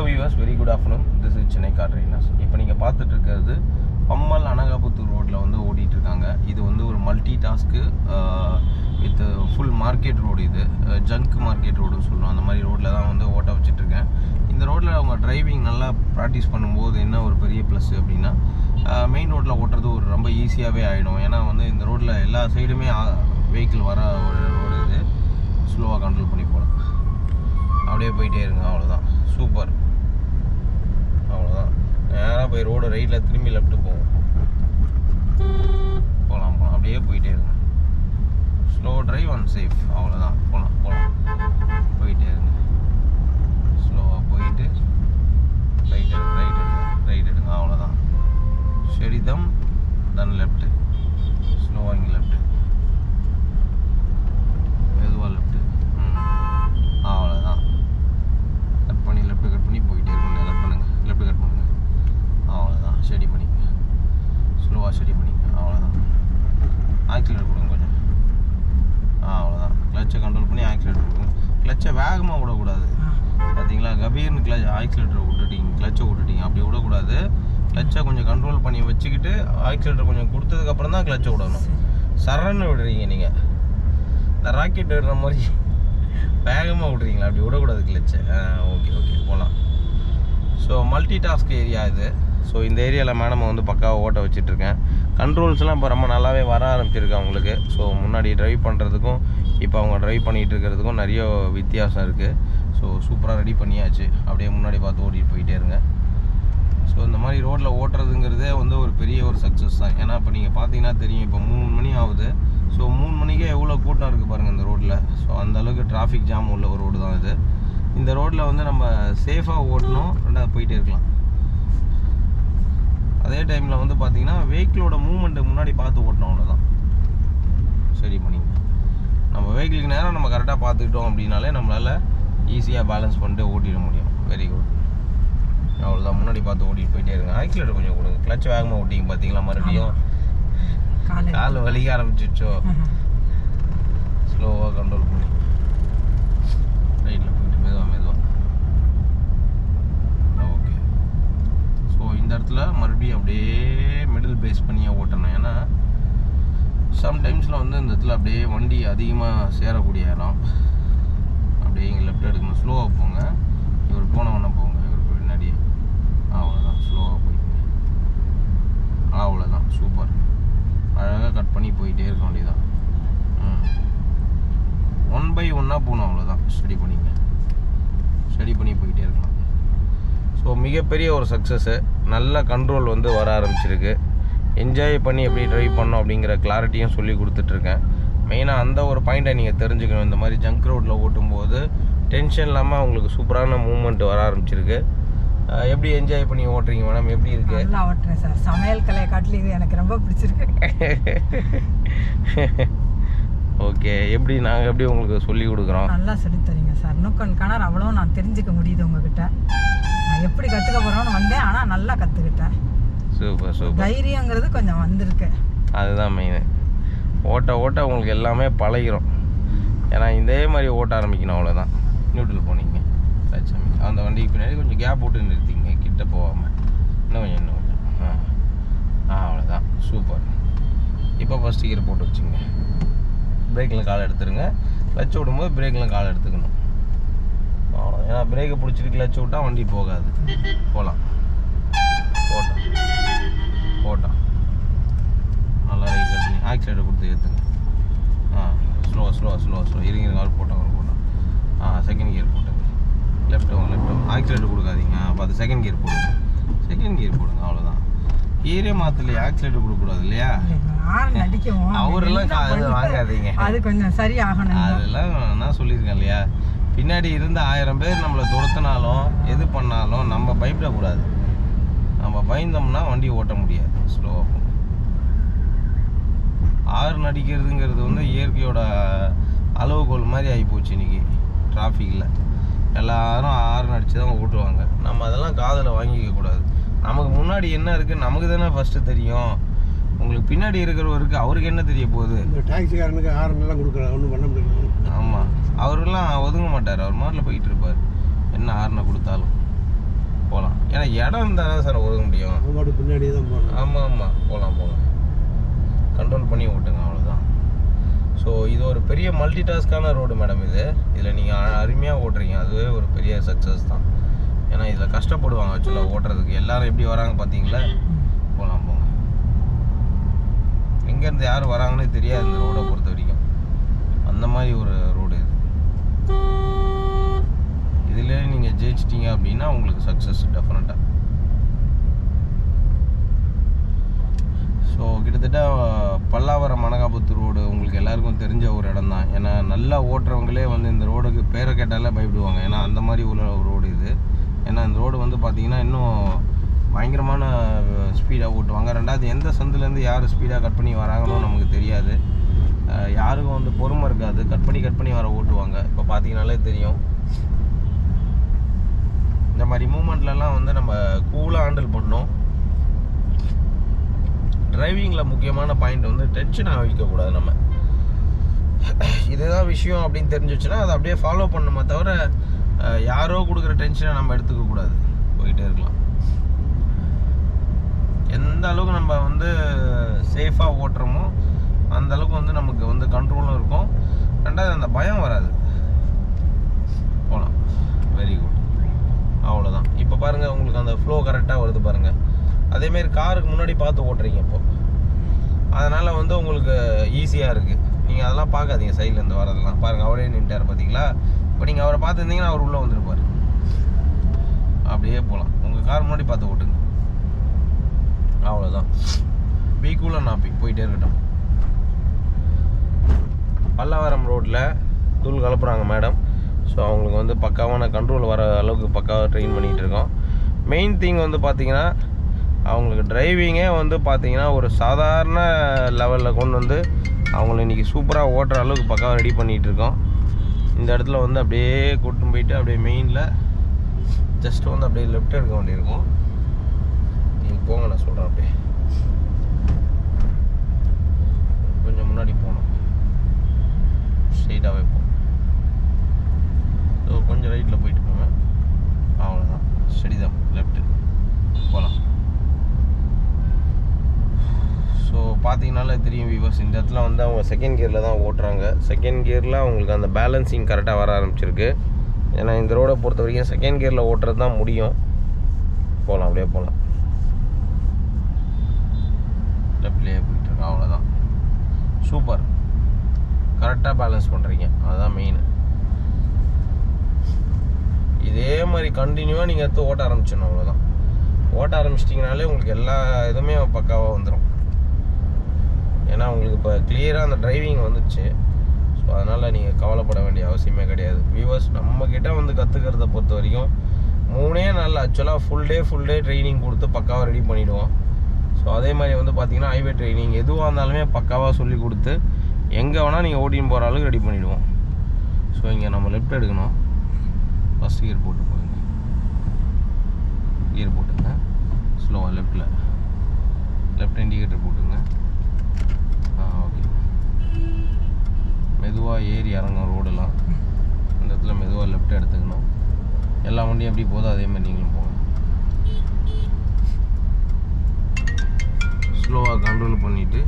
Hello viewers, very good afternoon. This is Chennai car trainers. இப்போ நீங்க பார்த்துட்டு இருக்கிறது பம்மல் அனகாபுத்தூர் ரோட்ல வந்து ஓடிட்டு இருக்காங்க. இது வந்து ஒரு multi task with full market road. இது ஜங்க் மார்க்கெட் ரோடுன்னு சொல்லுவோம். அந்த மாதிரி ரோட்ல தான் வந்து ஓட்ட வச்சிட்டு இருக்கேன். இந்த ரோட்ல அவங்க டிரைவிங் நல்லா ப்ராக்டிஸ் பண்ணும்போது என்ன ஒரு பெரிய ப்ளஸ் அப்படின்னா மெயின் ரோட்ல ஓட்டுறது ஒரு ரொம்ப ஈஸியாகவே ஆகிடும். ஏன்னா வந்து இந்த ரோட்ல எல்லா சைடுமே வெஹிக்கிள் வர ஒரு ரோடு. இது ஸ்லோவாக கண்ட்ரோல் பண்ணி போகலாம். அப்படியே போயிட்டே இருங்க, அவ்வளோதான். சூப்பர், அவ்வளோதான். நேராக போய் ரோடு ரைட்டில் திரும்பி லெஃப்ட்டு போவோம். போகலாம் அப்படியே போயிட்டே இருங்க. ஸ்லோ ட்ரைவ் அண்ட் சேஃப், அவ்வளோதான். போகலாம் போயிட்டே இருங்க. ஸ்லோவாக போயிட்டு ரைட் எடுங்க அவ்வளோதான். செடிதம் தென் லெஃப்ட்டு, ஸ்லோவாக இங்கே லெஃப்ட்டு, மெதுவாக லெஃப்ட்டு. அவ்வளோதான். கட் பண்ணி போயிட்டே இருக்கணும். லெஃப்ட் கட் பண்ணுங்க, அவ்வளோதான். ஸ்டடி பண்ணிங்க, ஸ்லோவாக ஸ்டடி பண்ணிங்க, அவ்வளோதான். ஆக்சிலேட்டர் கொடுங்க கொஞ்சம், அவ்வளோதான். கிளச்சை கண்ட்ரோல் பண்ணி ஆக்சிலேட்டர் கொடுங்க. கிளச்சை வேகமாக விடக்கூடாது. பார்த்தீங்களா, கபீர்னு ஆக்சிலேட்டரை கிளச்சை விட்டுட்டீங்க. அப்படி விடக்கூடாது. கிளச்சை கொஞ்சம் கண்ட்ரோல் பண்ணி வச்சுக்கிட்டு ஆக்சிலேட்டர் கொஞ்சம் கொடுத்ததுக்கப்புறம் தான் கிளச்சை விடணும். சரன்னு விடுறீங்க நீங்கள், இந்த ராக்கெட் விடுற மாதிரி வேகமாக விட்றீங்களா? அப்படி விடக்கூடாது கிளச்சை. ஓகே போகலாம். ஸோ மல்டி டாஸ்க் ஏரியா இது. ஸோ இந்த ஏரியாவில் மேடம் வந்து பக்காவாக ஓட்ட வச்சிட்ருக்கேன். கண்ட்ரோல்ஸ்லாம் இப்போ ரொம்ப நல்லாவே வர ஆரம்பிச்சிருக்கு அவங்களுக்கு. ஸோ முன்னாடி ட்ரைவ் பண்ணுறதுக்கும் இப்போ அவங்க ட்ரைவ் பண்ணிகிட்டு இருக்கிறதுக்கும் நிறைய வித்தியாசம் இருக்குது. ஸோ சூப்பராக ரெடி பண்ணியாச்சு. அப்படியே முன்னாடி பார்த்து ஓட்டிகிட்டு போயிட்டே இருங்க. ஸோ இந்த மாதிரி ரோட்டில் ஓட்டுறதுங்கிறதே வந்து ஒரு பெரிய ஒரு சக்ஸஸ் தான். ஏன்னா இப்போ நீங்கள் பார்த்தீங்கன்னா தெரியும், இப்போ 3 மணி ஆகுது. ஸோ 3 மணிக்கே எவ்வளோ கூட்டம் இருக்குது பாருங்கள் இந்த ரோட்டில். ஸோ அந்தளவுக்கு டிராஃபிக் ஜாம் உள்ள ஒரு ரோடு தான் இது. இந்த ரோட்டில் வந்து நம்ம சேஃபாக ஓட்டணும், ரெண்டாவது போயிட்டே இருக்கலாம். அதே டைமில் வந்து பார்த்தீங்கன்னா வெஹிக்கிளோட மூவ்மெண்ட்டு முன்னாடி பார்த்து ஓட்டணும், அவ்வளோதான். சரி பண்ணிங்க. நம்ம வெஹிக்கிளுக்கு நேரம் நம்ம கரெக்டாக பார்த்துக்கிட்டோம் அப்படின்னாலே நம்மளால் ஈஸியாக பேலன்ஸ் பண்ணிட்டு ஓட்டிட முடியும். வெரி குட், அவ்வளோதான். முன்னாடி பார்த்து ஓட்டிகிட்டு போயிட்டே இருங்க. ஆக்சிலேட்டர் கொஞ்சம் கொடுங்க. கிளச் வேகமாக ஓட்டிங்க. பார்த்தீங்களா, மறுபடியும் கால் வலிக்க ஆரம்பிச்சிச்சோ. ஸ்லோவாக கண்ட்ரோல் பண்ணி ரைட்டில் போயிட்டு மெதுவாக ஓகே. ஸோ இந்த இடத்துல மறுபடியும் அப்படியே மிடில் பேஸ் பண்ணியே ஓட்டணும். ஏன்னா சம்டைம்ஸில் வந்து இந்த இடத்துல அப்படியே வண்டி அதிகமாக சேரக்கூடிய இடம். அப்படியே இங்கே லெஃப்ட் எடுக்கணும். ஸ்லோவாக போங்க. இவர் போனவொன்னே போங்க, இவர் பின்னாடியே. அவ்வளோதான். ஸ்லோவாக போய்ங்க, அவ்வளோதான். சூப்பர். அழகாக கட் பண்ணி போயிட்டே இருக்க வேண்டியதான். 1 by 1 போகணும், அவ்வளோதான். ஸ்டடி பண்ணி போயிட்டே இருக்கலாம். ஸோ மிகப்பெரிய ஒரு சக்ஸஸ்ஸு. நல்ல கண்ட்ரோல் வந்து வர ஆரம்பிச்சிருக்கு. என்ஜாய் பண்ணி எப்படி ட்ரைவ் பண்ணோம் அப்படிங்கிற கிளாரிட்டியும் சொல்லி கொடுத்துட்ருக்கேன். மெயினாக அந்த ஒரு பாயிண்ட்டை நீங்கள் தெரிஞ்சுக்கணும். இந்த மாதிரி ஜங்க் ரோட்டில் ஓட்டும்போது டென்ஷன் இல்லாமல் உங்களுக்கு சூப்பரான மூவ்மெண்ட் வர ஆரம்பிச்சிருக்கு. எப்படி என்ஜாய் பண்ணி ஓட்டுறீங்க மேடம்? எப்படி இருக்கு? நல்லா ஓட்டுறேன் சார். சமையல் கலையை காட்டில் இது எனக்கு ரொம்ப பிடிச்சிருக்கு. ஓகே, எப்படி நாங்கள் எப்படி உங்களுக்கு சொல்லி கொடுக்குறோம்? நல்லா சொல்லி தரீங்க சார். இன்னும் கணர் அவ்வளோ நான் தெரிஞ்சுக்க முடியுது உங்ககிட்ட. நான் எப்படி கற்றுக்க போகிறோன்னு வந்தேன், ஆனால் நல்லா கற்றுக்கிட்டேன். சூப்பர். தைரியங்கிறது கொஞ்சம் வந்திருக்கு. அதுதான் மெயின். ஓட்ட உங்களுக்கு எல்லாமே பழகிரும். ஏன்னா இதே மாதிரி ஓட்ட ஆரம்பிக்கணும், அவ்வளோதான். நியூட்ரல் போனீங்க, அந்த வண்டிக்கு பின்னாடி கொஞ்சம் கேப் விட்டு நிறுத்திங்க, கிட்ட போகாமல். இன்னும் கொஞ்சம் அவ்வளோதான். சூப்பர். இப்போ ஃபஸ்ட் கியர் போட்டு வச்சுங்க. பிரேக்கில் காலை எடுத்துருங்க. கிளச் விடும்போது பிரேக்கில் காலை எடுத்துக்கணும், அவ்வளோ. ஏன்னா பிரேக்கை பிடிச்சிட்டு கிளச் விட்டால் வண்டி போகாது. போகலாம். போட்டான் நல்லா ரைட் பண்ணி ஆக்சிலேட்டர் கொடுத்து ஏற்றுங்க. ஸ்லோ இருங்க. கால் போட்டான். செகண்ட் கியர் போட்டுங்க. லெஃப்ட் ஆக்சிலேட்டர் கொடுக்காதீங்க. பார்த்து செகண்ட் கியர் போடுங்க, அவ்வளோதான். கியரே மாற்றலையே, ஆக்சிலேட்டர் கொடுக்கக்கூடாது இல்லையா? அவரெல்லாம் வாங்காதீங்க, அது கொஞ்சம் சரி ஆகணும். அதெல்லாம் நான் சொல்லியிருக்கேன் இல்லையா? பின்னாடி இருந்து 1000 பேர் நம்மளை துரத்தினாலும் எது பண்ணாலும் நம்ம பயப்படக்கூடாது. நம்ம பயந்தோம்னா வண்டி ஓட்ட முடியாது. ஸ்லோவாக போகும். ஆறு அடிக்கிறதுங்கிறது வந்து இயற்கையோட அளவுகோல் மாதிரி ஆகிப்போச்சு இன்றைக்கி டிராஃபிக்கில். எல்லாரும் 6 அடித்து தான் ஓட்டுவாங்க. நம்ம அதெல்லாம் காதில் வாங்கிக்க கூடாது. நமக்கு முன்னாடி என்ன இருக்குது நமக்கு தானே ஃபஸ்ட்டு தெரியும். உங்களுக்கு பின்னாடி இருக்கிறவருக்கு அவருக்கு என்ன தெரிய போகுது? டாக்ஸிக்காரனுக்கு 6 கொடுக்குறாங்க, ஒன்றும் பண்ண முடியாது. ஆமாம், அவரெல்லாம் ஒதுங்க மாட்டார். அவர் மாதிரில போயிட்டு இருப்பார். என்ன 6 கொடுத்தாலும் போகலாம். ஏன்னா இடம் இருந்தால் தான் சார் ஒதுங்க முடியும். பாட்டு பின்னாடியே தான் போகணும். ஆமாம் போகலாம் கண்ட்ரோல் பண்ணி ஓட்டுங்க, அவ்வளோதான். ஸோ இது ஒரு பெரிய மல்டி டாஸ்க்கான ரோடு மேடம். இதில் நீங்கள் அருமையாக ஓட்டுறீங்க, அதுவே ஒரு பெரிய சக்ஸஸ் தான். ஏன்னா இதில் கஷ்டப்படுவாங்க ஆக்சுவலாக ஓட்டுறதுக்கு. எல்லோரும் எப்படி வராங்க பார்த்தீங்களா? போகலாம் எங்கேருந்து யார் வராங்கன்னே தெரியாது இந்த ரோடை பொறுத்த வரைக்கும். அந்த மாதிரி ஒரு ரோடு இதிலே நீங்கள் ஜெயிச்சிட்டிங்க அப்படின்னா உங்களுக்கு சக்ஸஸ் டெஃபினட்டாக. ஸோ கிட்டத்தட்ட பல்லாவரம் மணகாபுத்தூர் ரோடு உங்களுக்கு எல்லாருக்கும் தெரிஞ்ச ஒரு இடம் தான். ஏன்னா நல்லா ஓட்டுறவங்களே வந்து இந்த ரோடுக்கு பேரை கேட்டாலே பயப்படுவாங்க. ஏன்னா அந்த மாதிரி உள்ள ஒரு ரோடு இது. ஏன்னா இந்த ரோடு வந்து பார்த்திங்கன்னா இன்னும் பயங்கரமான ஸ்பீடாக ஓட்டுவாங்க. ரெண்டாவது எந்த சந்துலேருந்து யார் ஸ்பீடாக கட் பண்ணி வராங்கன்னு நமக்கு தெரியாது. யாருக்கும் வந்து பொறுமை இருக்காது, கட் பண்ணி வர ஓட்டுவாங்க. இப்போ பார்த்தீங்கன்னாலே தெரியும். இந்த மாதிரி மூமெண்ட்லலாம் வந்து நம்ம கூலாக ஹேண்டில் பண்ணோம். டிரைவிங்கில் முக்கியமான பாயிண்ட் வந்து டென்ஷனாக வைக்கக்கூடாது. நம்ம இதுதான் விஷயம் அப்படின்னு தெரிஞ்சிச்சுன்னா அதை அப்படியே ஃபாலோ பண்ணணுமே தவிர யாரோ கொடுக்குற டென்ஷனை நம்ம எடுத்துக்கக்கூடாது, போயிட்டே இருக்கலாம். எந்த அளவுக்கு நம்ம வந்து சேஃபாக ஓட்டுறோமோ அந்த அளவுக்கு வந்து நமக்கு வந்து கண்ட்ரோலும் இருக்கும். ரெண்டாவது அந்த பயம் வராது. போகலாம். Very good. அவ்வளோதான். இப்போ பாருங்கள் உங்களுக்கு அந்த ஃப்ளோ கரெக்டாக வருது பாருங்கள். அதேமாரி காருக்கு முன்னாடி பார்த்து ஓட்டுறீங்க இப்போ, அதனால் வந்து உங்களுக்கு ஈஸியாக இருக்குது. நீங்கள் அதெல்லாம் பார்க்காதீங்க, சைட்லேருந்து வரதெல்லாம் பாருங்கள். அவரே நின்ட்டார் பார்த்தீங்களா? இப்போ நீங்கள் அவரை பார்த்துருந்தீங்கன்னா அவர் உள்ளே வந்துருப்பார். அப்படியே போகலாம். உங்கள் கார் முன்னாடி பார்த்து ஓட்டுங்க, அவ்வளோதான். வீக்கூலாக நாப்பி போயிட்டே இருக்கட்டும். பல்லாவரம் ரோட்டில் தூள் கலப்புறாங்க மேடம். ஸோ அவங்களுக்கு வந்து பக்காவான கண்ட்ரோல் வர அளவுக்கு பக்காவாக ட்ரெயின் பண்ணிகிட்டு இருக்கோம். மெயின் திங் வந்து பார்த்திங்கன்னா அவங்களுக்கு டிரைவிங்கே வந்து பார்த்திங்கன்னா ஒரு சாதாரண லெவலில் கொண்டு வந்து அவங்கள இன்றைக்கி சூப்பராக ஓட்டுற அளவுக்கு பக்காவாக ரெடி பண்ணிகிட்டு இருக்கோம். இந்த இடத்துல வந்து அப்படியே கூட்டின்னு போயிட்டு அப்படியே மெயினில் ஜஸ்ட் வந்து அப்படியே லெஃப்ட் எடுக்க வேண்டியிருக்கும். நீங்கள் போங்க, நான் சொல்கிறேன். அப்படியே கொஞ்சம் முன்னாடி போகணும், ஸ்ட்ரெயிட்டாகவே போகும். ஸோ கொஞ்சம் ரைட்டில் போயிட்டு போங்க, அவ்வளோதான். ஸ்டெடிதான், லெஃப்ட்டு போகலாம். ஸோ பார்த்தீங்கனாலே தெரியும் வியூவர்ஸ், இந்த இடத்துல வந்து அவங்க செகண்ட் கியரில் தான் ஓட்டுறாங்க. செகண்ட் கியரில் அவங்களுக்கு அந்த பேலன்சிங் கரெக்டாக வர ஆரம்பிச்சிருக்கு. ஏன்னா இந்த ரோடை பொறுத்த வரைக்கும் செகண்ட் கியரில் ஓட்டுறது தான் முடியும். போகலாம், அப்படியே போகலாம். லெஃப்ட்லேயே போயிட்டுருக்கு, அவ்வளோதான். சூப்பர். கரெக்டாக பேலன்ஸ் பண்ணுறீங்க, அதுதான் மெயின். இதே மாதிரி கண்டினியூவாக நீங்கள் எடுத்து ஓட்ட ஆரம்பிச்சிடணும், அவ்வளோதான். ஓட்ட ஆரம்பிச்சிட்டிங்கனாலே உங்களுக்கு எல்லா இதுவுமே பக்காவாக வந்துடும். ஏன்னா உங்களுக்கு இப்போ கிளியராக அந்த டிரைவிங் வந்துடுச்சு. ஸோ அதனால் நீங்கள் கவலைப்பட வேண்டிய அவசியமே கிடையாது. வியூவர்ஸ், நம்மக்கிட்ட வந்து கற்றுக்கிறத பொறுத்த வரைக்கும் 3 நாள் ஆக்சுவலாக ஃபுல் டே ட்ரைனிங் கொடுத்து பக்காவாக ரெடி பண்ணிவிடுவோம். ஸோ அதே மாதிரி வந்து பார்த்திங்கன்னா ஹைவே ட்ரைனிங் எதுவாக இருந்தாலுமே பக்காவாக சொல்லி கொடுத்து எங்கே வேணால் நீங்கள் ஓட்டின்னு போகிற அளவுக்கு ரெடி பண்ணிவிடுவோம். ஸோ இங்கே நம்ம லெஃப்ட் எடுக்கணும். ஃபஸ்ட் கியர் போட்டு போகுங்க, கியர் போட்டுங்க ஸ்லோவாக. லெஃப்ட் இண்டிகேட்டர் போட்டுங்க. ஓகே. மெதுவாக ஏறி இறங்கும் ரோடெல்லாம். இந்த இடத்துல மெதுவாக லெஃப்ட் எடுத்துக்கணும். எல்லா வண்டியும் எப்படி போதோ அதே மாதிரி நீங்களும் போங்க. ஸ்லோவாக கண்ட்ரோல் பண்ணிவிட்டு